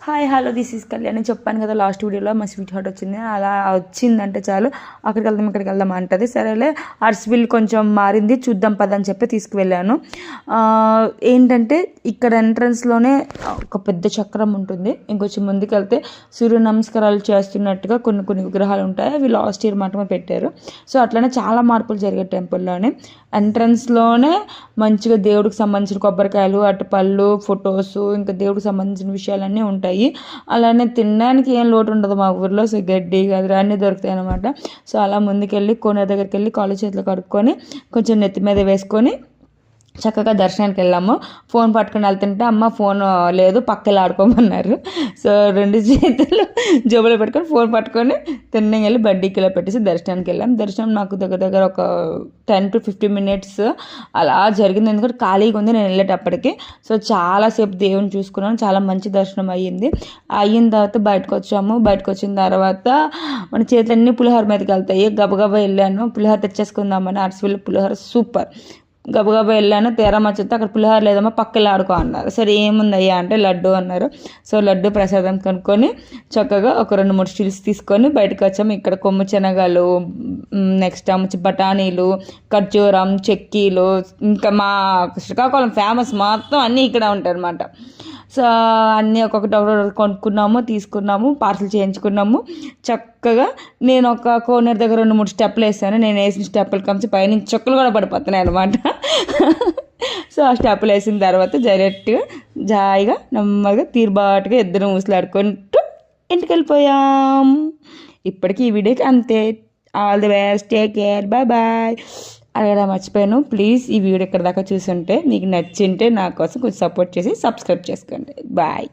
Hi hello this is Kalyani. చెప్పాను కదా last వీడియోలో మా స్వీట్ హార్ట్ వచ్చింది. అలా వచ్చిందంటే చాలు అక్కడికి వెళ్దాం ఇక్కడికి వెళ్దాం అంటది. సరేలే అర్స్విల్ కొంచెం మారింది చూద్దాం పదని చెప్పి తీసుకువెళ్ళాను. ఏంటంటే ఇక్కడ ఎంట్రన్స్లోనే ఒక పెద్ద చక్రం ఉంటుంది. ఇంకొంచెం ముందుకు వెళ్తే సూర్య నమస్కారాలు చేస్తున్నట్టుగా కొన్ని విగ్రహాలు ఉంటాయి. అవి లాస్ట్ ఇయర్ మాత్రమే పెట్టారు. సో అట్లనే చాలా మార్పులు జరిగాయి టెంపుల్లోనే. ఎంట్రన్స్లోనే మంచిగా దేవుడికి సంబంధించిన కొబ్బరికాయలు, అరటిపళ్ళు, ఫొటోస్, ఇంకా దేవుడికి సంబంధించిన విషయాలన్నీ ఉంటాయి. అలానే తినడానికి ఏం లోటు ఉండదు మా ఊర్లో. సో గడ్డి గదిరా అన్నీ దొరుకుతాయి అనమాట. సో అలా ముందుకెళ్ళి కోనేరు దగ్గరికి వెళ్ళి కాళ్ళు చేతులు కడుక్కొని కొంచెం నెత్తి మీద వేసుకొని చక్కగా దర్శనానికి వెళ్ళాము. ఫోన్ పట్టుకుని వెళ్తుంటే అమ్మ ఫోన్ లేదు పక్కన ఆడుకోమన్నారు. సో 2 చేతులు జోబులో పెట్టుకొని ఫోన్ పట్టుకొని తిన్నగా వెళ్ళి బడ్డీకిలో పెట్టేసి దర్శనానికి వెళ్ళాం. దర్శనం నాకు దగ్గర ఒక 10 to 15 minutes అలా జరిగింది. ఎందుకంటే ఖాళీగా ఉంది నేను వెళ్ళేటప్పటికి. సో చాలాసేపు దేవుని చూసుకున్నాను. చాలా మంచి దర్శనం అయ్యింది. అయిన తర్వాత బయటకు వచ్చాము. బయటకు వచ్చిన తర్వాత మన చేతులన్నీ పులిహోర మీదకి వెళ్తాయి. గబగబా వెళ్ళాను పులిహోర తెచ్చేసుకుందామని. అర్స్విల్ పులిహోర సూపర్. గబగబా వెళ్ళాను. తీరా చెప్తే అక్కడ పులిహోర లేదమ్మా పక్కకి ఆడుకో అన్నారు. సరే ఏముందయ్యా అంటే లడ్డు అన్నారు. సో లడ్డు ప్రసాదం కనుక్కొని చక్కగా ఒక 2-3 స్టిల్స్ తీసుకొని బయటకు వచ్చాము. ఇక్కడ కొమ్ము శనగలు, నెక్స్ట్ బఠానీలు, ఖర్జూరం, చెక్కీలు, ఇంకా మా శ్రీకాకుళం ఫేమస్ మొత్తం అన్నీ ఇక్కడ ఉంటాయి అన్నమాట. సో అన్నీ ఒక్కొక్కటి కొనుక్కున్నాము, తీసుకున్నాము, పార్సల్ చేయించుకున్నాము. చక్కగా నేను ఒక కోనేరు దగ్గర 2-3 స్టెప్పులు వేసాను. నేను వేసిన స్టెప్పులు కంచి పైనుంచి చెక్కులు కూడా పడిపోతున్నాయి అనమాట. సో ఆ స్టెప్పులు వేసిన తర్వాత డైరెక్ట్గా జాయిగా నెమ్మదిగా తీరుబాటుగా ఇద్దరు ఊసలాడుకుంటూ ఇంటికి వెళ్ళిపోయాం. ఇప్పటికీ ఈ వీడియోకి అంతే. All the best, take care, bye bye. అలా మర్చిపోయాను. ప్లీజ్ ఈ వీడియో ఇక్కడ దాకా చూసుంటే మీకు నచ్చింటే నా కోసం కొంచెం సపోర్ట్ చేసి సబ్స్క్రైబ్ చేసుకోండి. బాయ్.